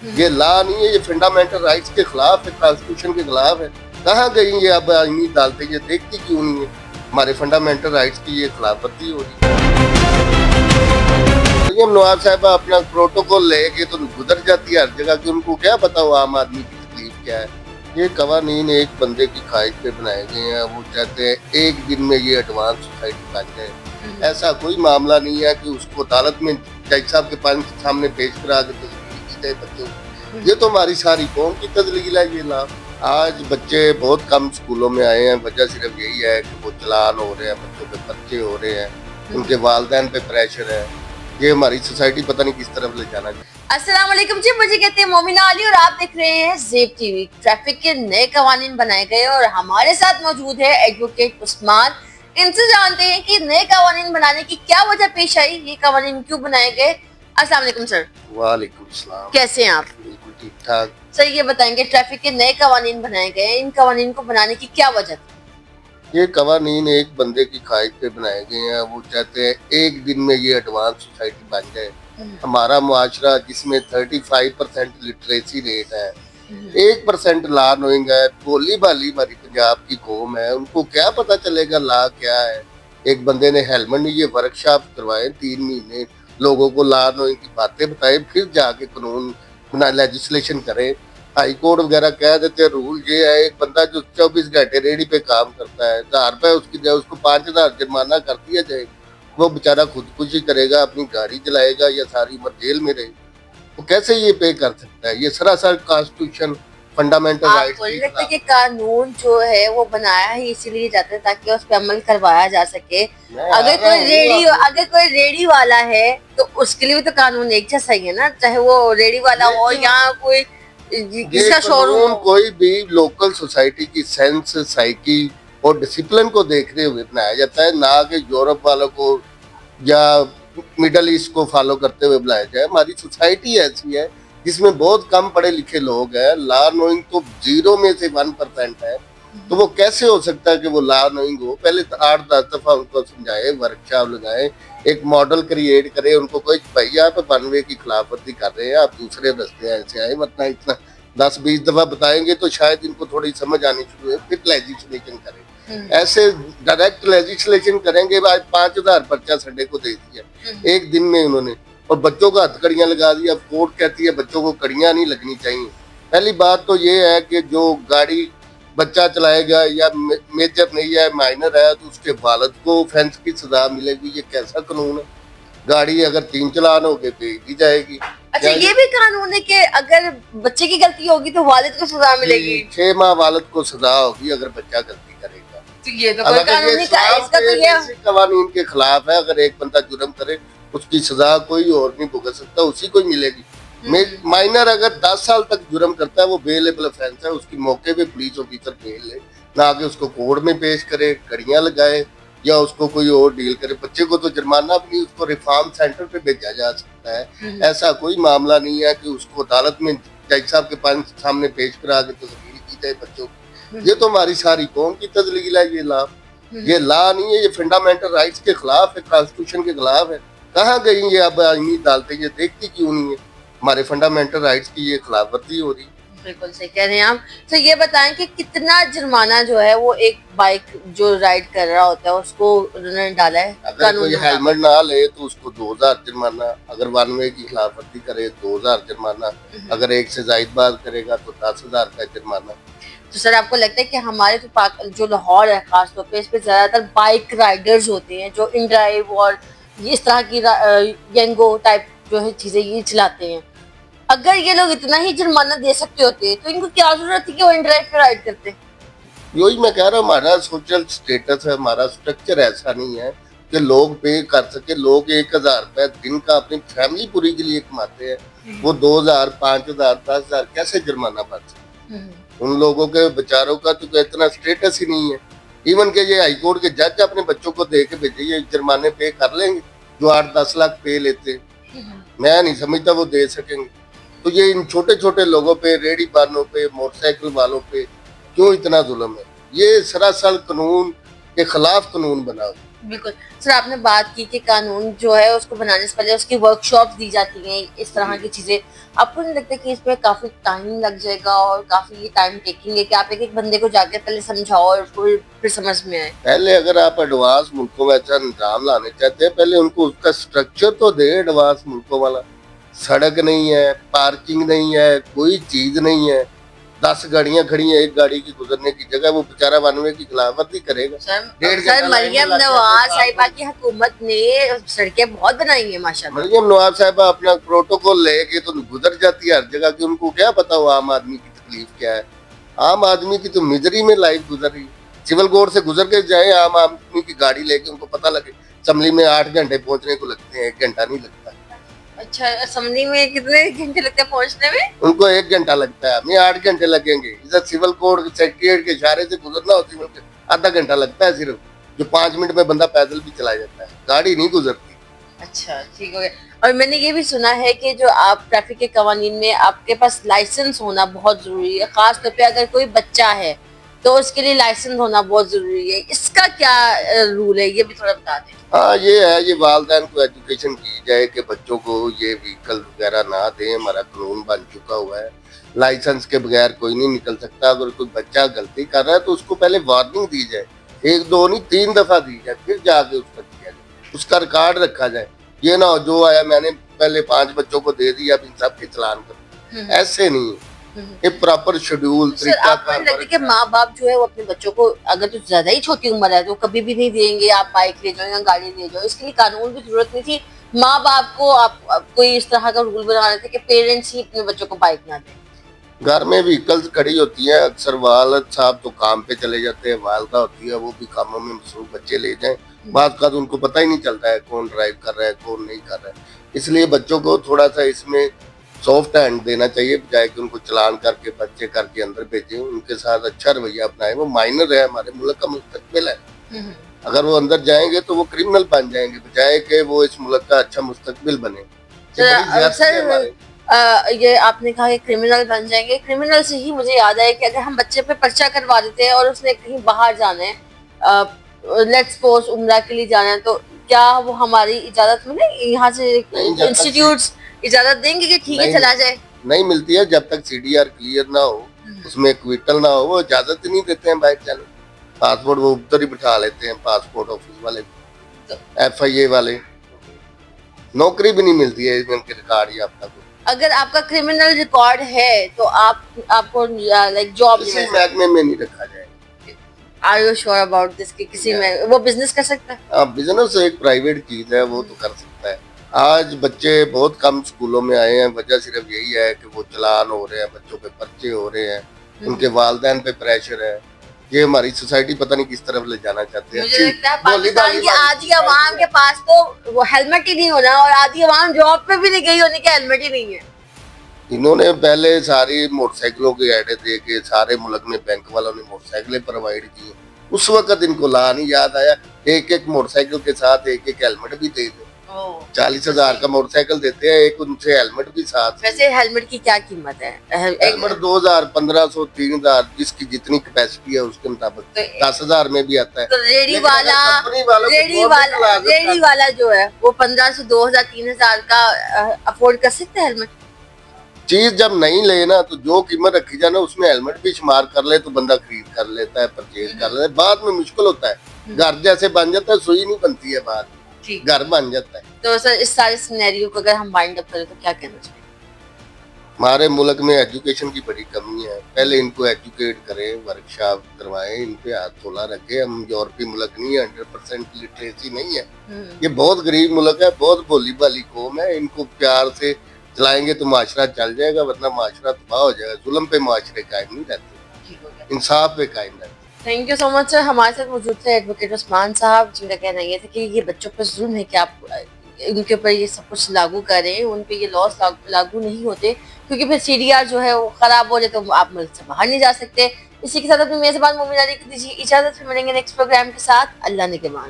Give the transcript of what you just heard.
ये ला नहीं है, ये फंडामेंटल राइट्स के खिलाफ है, कॉन्स्टिट्यूशन के खिलाफ है। कहाँ गई ये अब आईनी डालते, ये देखती क्यों नहीं है हमारे फंडामेंटल राइट्स की ये खिलाफवर्जी हो रही है। मरियम नवाज साहब अपना प्रोटोकॉल लेके तो गुजर जाती है हर जगह कि उनको क्या पता हो आम आदमी की तकलीफ क्या है। ये कवानीन एक बंदे की ख्वाहिश पे बनाए गए हैं, वो चाहते हैं एक दिन में ये एडवांस सोसाइटी बन जाए। ऐसा कोई मामला नहीं है कि उसको अदालत में जज साहब के पास सामने पेश करा के तस्लील की जाए बच्चों को। ये तो हमारी सारी कौम की तस्लील है। ये लाभ आज बच्चे बहुत कम स्कूलों में आए हैं, वजह सिर्फ यही है कि वो चलान हो रहे हैं, बच्चों पे पर्चे हो रहे हैं, उनके वालिदैन पे प्रेशर है। ये हमारी सोसाइटी पता नहीं किस तरफ ले जाना चाहिए। अस्सलाम वालेकुम जी, मुझे कहते हैं मोमिना अली और आप देख रहे हैं ज़ेब टीवी। ट्रैफिक के नए कवानीन बनाए गए और हमारे साथ मौजूद है एडवोकेट उस्मान। इनसे जानते हैं कि नए कवानीन बनाने की क्या वजह पेश आई, ये कवानीन क्यों बनाए गए। अस्सलाम वालेकुम सर। वालेकुम सलाम। कैसे हैं आप? बिल्कुल ठीक ठाक। सर ये बताएंगे ट्रैफिक के नए कवानीन बनाए गए, इन कवानीन को बनाने की क्या वजह थी? ये कवानीन एक बंदे की ख्वाहिश पे बनाए गए हैं, वो चाहते हैं एक दिन में ये एडवांस सोसाइटी बन जाए। हमारा मुआशरा जिसमें 35% लिटरेसी रेट है, 1% ला नोइंग है, बोली बाली हमारी पंजाब की कौम है, उनको क्या पता चलेगा ला क्या है। एक बंदे ने हेलमेट नहीं, ये वर्कशॉप करवाए 3 महीने, लोगों को ला नोइंग की बातें बताए, फिर जाके कानून बना लेजिस्लेशन करे। हाई कोर्ट वगैरह कह देते हैं रूल ये है, एक बंदा जो 24 घंटे रेडी पे काम करता है, 1000 रुपए उसकी जाए, उसको 5000 जुर्माना कर दिया जाए, वो बेचारा खुदकुशी करेगा, अपनी गाड़ी जलाएगा या सारी उम्र जेल में रहेगा। वो कैसे ये पे कर सकता है? ये सरासर कॉन्स्टिट्यूशन फंडामेंटल आप राइट्स बोल रहे थे कि कानून जो है वो बनाया ही इसीलिए जाता है ताकि उस पर अमल करवाया जा सके। अगर कोई रेडी वाला है तो उसके लिए भी तो कानून एक जैसा ही है ना, चाहे वो रेडी वाला हो या कोई जिसका शोरूम। कोई भी लोकल सोसाइटी की सेंस, साइकी और डिसिप्लिन को देखते हुए बनाया जाता है, ना कि यूरोप वालों को या मिडल ईस्ट को फॉलो करते हुए बनाया जाए। हमारी सोसाइटी ऐसी है जिसमें बहुत कम पढ़े लिखे लोग हैं, ला नोइंग तो 0 में से 1% है। तो वो कैसे हो सकता है कि वो ला नोइंग हो? पहले 8-10 दफा उनको समझाए, वर्कशॉप लगाए, एक मॉडल क्रिएट करे उनको, कोई भैया आप वनवे की खिलाफवर्जी कर रहे हैं, आप दूसरे रास्ते ऐसे आए, वरना इतना 10-20 दफा बताएंगे तो शायद इनको थोड़ी समझ आनी शुरू है, फिर लेजिस्लेशन करें। ऐसे डायरेक्ट लेजिस्लेशन करेंगे। आज 5000 पर्चा संडे को दे दिया एक दिन में उन्होंने, और बच्चों का हथकड़ियां लगा दी। अब कोर्ट कहती है बच्चों को कड़ियां नहीं लगनी चाहिए। पहली बात तो ये है कि जो गाड़ी बच्चा चलाएगा या मेजर नहीं है, माइनर है, तो उसके वालिद को ऑफेंस की सजा मिलेगी। ये कैसा कानून है? गाड़ी अगर 3 चालान हो गए भेज दी जाएगी। अच्छा, ये भी कानून है कि अगर बच्चे की गलती होगी तो वालिद को सजा मिलेगी? 6 माह वालिद को सजा होगी अगर बच्चा गलती करेगा। तो ये तो कोई कानून नहीं का, इसका तो ये कानून के खिलाफ है। अगर एक बंदा जुर्म करे उसकी सजा कोई और नहीं भुगत सकता, उसी को मिलेगी। माइनर अगर 10 साल तक जुर्म करता है वो बेलेबल ऑफेंस है, उसकी मौके पे पुलिस ऑफिसर बेल ले, ना कि उसको कोर्ट में पेश करे, कड़ियां लगाए या उसको कोई और डील करे। बच्चे को तो जुर्माना भी नहीं, उसको रिफॉर्म सेंटर पे भेजा जा सकता है। ऐसा कोई मामला नहीं है कि उसको अदालत में जज साहब के पास सामने पेश करा के तस्लील की जाए बच्चों को। ये तो हमारी सारी कौम की तस्लील है। ये ला नहीं है, ये फंडामेंटल राइट्स के खिलाफ है, कॉन्स्टिट्यूशन के खिलाफ है। कहाँ गई ये अब आईनी डालते, ये देखती क्यों नहीं है हमारे फंडामेंटल राइट्स की ये खिलाफवर्जी हो रही। बिल्कुल सही कह रहे हैं आप। तो ये बताएं कि कितना जुर्माना जो है वो एक बाइक जो राइड कर रहा होता है उसको उन्होंने डाला है? अगर कोई हेलमेट ना ले तो उसको 2000 जुर्माना, अगर वन वे की खिलाफवर्जी करे 2000 जुर्माना, अगर एक से ज्यादा बात करेगा तो 10,000 का जुर्माना। तो सर आपको लगता है कि हमारे जो लाहौर है खासतौर पे, इस पे ज्यादातर बाइक राइडर्स होते हैं जो इन ड्राइव और इस तरह की यंगो टाइप जो है चीजें ये चलाते हैं। अगर ये लोग इतना ही जुर्माना दे सकते होते तो इनको क्या जरूरत थी कि वो इन ड्राइव पे राइड करते? यही मैं कह रहा हूँ, हमारा सोशल स्टेटस है, हमारा स्ट्रक्चर ऐसा नहीं है कि लोग पे कर सके। लोग 1000 रुपए दिन का अपनी फैमिली पूरी के लिए कमाते हैं, वो 2000, 5000, 10,000 कैसे जुर्माना भर सकते? उन लोगों के बेचारों का तो इतना स्टेटस ही नहीं है। इवन के ये हाईकोर्ट के जज अपने बच्चों को दे के भेजे, ये जुर्माने पे कर लेंगे जो 8-10 लाख पे लेते। मैं नहीं समझता वो दे सकेंगे। तो ये इन छोटे छोटे लोगों पे, रेडी वालों पे, मोटरसाइकिल वालों पे क्यों इतना जुल्म है? ये सरासर कानून के खिलाफ कानून बना। بالकुल सर, आपने बात की कि कानून जो है उसको बनाने से पहले उसकी वर्कशॉप्स दी जाती हैं, इस तरह की चीजें. आपको नहीं लगता कि इसमें काफी टाइम लग जाएगा और काफी टाइम टेकिंग है कि आप एक एक बंदे को जाके पहले समझाओ और फिर समझ में आए? पहले अगर आप एडवांस मुल्कों में ऐसा निजाम लाने चाहते हैं, पहले उनको उसका स्ट्रक्चर तो दे एडवांस मुल्कों वाला. सड़क नहीं है, पार्किंग नहीं है, कोई चीज नहीं है, 10 गाड़ियां खड़ी हैं, एक गाड़ी की गुजरने की जगह, वो बेचारा वन वे की खिलाफत ही करेगा. डेढ़ घंटा सर, लाइन में मरियम लग जाता नवाज है. साहिबा की हुकूमत ने सड़कें बहुत बनाई हैं माशाल्लाह. मरियम नवाज साहिबा अपना प्रोटोकॉल लेके तो गुजर जाती है हर जगह की. उनको क्या पता हो आम आदमी की तकलीफ क्या है. आम आदमी की तो मिजरी में लाइफ गुजर रही है. सिविल कोर्ट से गुजर के जाए आम आदमी की गाड़ी लेके, उनको पता लगे असम्बली में 8 घंटे पहुंचने को लगते हैं, 1 घंटा नहीं लगता. अच्छा, असेंबली में कितने घंटे लगते हैं पहुंचने में? उनको 1 घंटा लगता है, हमें 8 घंटे लगेंगे. इधर सिविल कोर्ट सेक्रेटरिएट के इशारे से गुजरना हो सिविल के, आधा घंटा लगता है सिर्फ, जो 5 मिनट में बंदा पैदल भी चला जाता है. गाड़ी नहीं गुजरती. अच्छा, ठीक हो गया. और मैंने ये भी सुना है कि जो आप ट्रैफिक के कवानीन में आपके पास लाइसेंस होना बहुत जरूरी है, खास तौर पे अगर कोई बच्चा है तो उसके लिए लाइसेंस होना बहुत जरूरी है. इसका क्या रूल है, ये भी थोड़ा बता दें. हाँ, ये है, ये वालिदैन को एजुकेशन की जाए कि बच्चों को ये व्हीकल वगैरह ना दें. हमारा कानून बन चुका हुआ है, लाइसेंस के बगैर कोई नहीं निकल सकता. अगर कोई बच्चा गलती कर रहा है तो उसको पहले वार्निंग दी जाए, 1 2 नहीं 3 दफा दी जाए, फिर जाके उसका किया जाए, उसका रिकॉर्ड रखा जाए. ये ना हो जो आया मैंने पहले 5 बच्चों को दे दिया, अब इन सब के चलान कर. ऐसे नहीं है. ये प्रॉपर शेड्यूल सर, आपको नहीं लगता कि माँ बाप जो है वो अपने बच्चों को, अगर तो ज्यादा ही छोटी उम्र है तो कभी भी नहीं देंगे आप बाइक ले जाओ या गाड़ी ले जाओ. इसके लिए कानून की जरूरत नहीं थी. माँ बाप को आप कोई इस तरह का रूल बना रहे थे कि पेरेंट्स ही अपने बच्चों को बाइक ना दें. घर में व्हीकल्स खड़ी होती हैं, अक्सर वालिद साहब तो काम पे चले जाते हैं, वालदा होती है वो भी कामों में मसरूफ, बच्चे ले जाएं. बाद का तो उनको पता ही नहीं चलता है कौन ड्राइव कर रहा है कौन नहीं कर रहा है. इसलिए बच्चों को थोड़ा सा इसमें सॉफ्ट हैंड देना चाहिए, बजाय कि उनको चलान करके बच्चे करके अंदर भेजें. उनके साथ अच्छा रवैया अपनाएं. वो माइनर है, हमारे मुल्क का मुस्तकबिल है. अगर वो अंदर जाएंगे तो वो क्रिमिनल बन जाएंगे, बजाय कि वो इस मुल्क का अच्छा मुस्तकबिल बने. ये बड़ी ज्यादती है हमारे. ये आपने कहा कि क्रिमिनल बन जाएंगे. क्रिमिनल से ही मुझे याद आया कि अगर हम बच्चे पे पर्चा करवा देते हैं और उसने कहीं बाहर जाना है, लेट्स सपोज उम्रा के लिए जाना है, तो क्या वो हमारी इजाजत मिले यहाँ से, इंस्टीट्यूट्स इजाजत देंगे कि ठीक है चला जाए? नहीं मिलती है जब तक CDR क्लियर ना हो, उसमें क्विटल ना हो, वो इजाजत ही नहीं देते हैं बाइक चलाने. पासपोर्ट वो उधर ही बिठा लेते हैं, पासपोर्ट ऑफिस वाले, FIA वाले. नौकरी भी नहीं मिलती है इनके रिकॉर्ड याफ्ता को. अगर आपका क्रिमिनल रिकॉर्ड है तो आपको लाइक जॉब किसी महकमे में नहीं रखा जाएगा. Are you sure about this कि किसी में वो बिजनेस कर सकता है? हाँ, बिजनेस एक प्राइवेट चीज है, वो तो कर सकता है. आज बच्चे बहुत कम स्कूलों में आए हैं, वजह सिर्फ यही है कि वो चलान हो रहे हैं, बच्चों पे पर्चे हो रहे हैं, उनके वालिदैन पे प्रेशर है. ये हमारी सोसाइटी पता नहीं किस तरफ ले जाना चाहते हैं. मुझे लगता है पाकिस्तान की आधी अवाम के पास तो वो हेलमेट ही नहीं होना, और आधी अवाम जॉब पे भी नहीं गई होने के हेलमेट ही नहीं है. इन्होंने पहले सारी मोटरसाइकिलों के ऐडे दे के सारे मुल्क में बैंक वालों ने मोटरसाइकिलें प्रोवाइड की. उस वक्त इनको ला नहीं याद आया, एक एक मोटरसाइकिल के साथ एक एक हेलमेट भी दे दो. 40,000 का मोटरसाइकिल देते हैं, एक उनसे हेलमेट भी साथ. वैसे हेलमेट की क्या कीमत है? हेलमेट 2,000, 1,500, 3,000, जिसकी जितनी कैपेसिटी है उसके मुताबिक 10,000 में भी आता है. तो रेडी वाला जो है वो 15 से 2,000 3,000 का अफोर्ड कर सकते हैं हेलमेट. चीज जब नहीं ले ना तो जो कीमत रखी जाए ना उसमें हेलमेट भी शुमार कर ले तो बंदा खरीद कर लेता है, परचेज कर लेता है. बाद में मुश्किल होता है, घर जैसे बन जाता है, सुई नहीं बनती है, बाद घर बन जाता है. तो सर, इस सारे सिनेरियो को अगर हम वाइंड अप करें तो क्या कहना चाहिए? हमारे मुल्क में एजुकेशन की बड़ी कमी है. पहले इनको एजुकेट करें, वर्कशॉप करवाएं, इन पे हाथ थोड़ा रखें. हम यूरोपीय मुल्क नहीं है, 100% लिटरेसी नहीं है. ये बहुत गरीब मुल्क है, बहुत भोली भाली कौम है. इनको प्यार से चलाएंगे तो माशरा चल जाएगा, वरना माशरा तबाह हो जाएगा. जुल्म पे माशरे कायम नहीं रहते, इंसाफ पे कायम रहते. Thank you so much sir. हमारे साथ मौजूद थे एडवोकेट उस्मान साहब, जिनका कहना ये था कि ये बच्चों पर जुल्म है कि आप उनके ऊपर ये सब कुछ लागू करें. उन पे ये लॉस लागू नहीं होते, क्योंकि फिर CDR जो है वो खराब हो जाए तो आप मुल्क से बाहर नहीं जा सकते. इसी के साथ अपनी मेजबान मोमिन अली को दीजिए इजाजत. फिर मिलेंगे नेक्स्ट प्रोग्राम के साथ. अल्लाह निगहबान.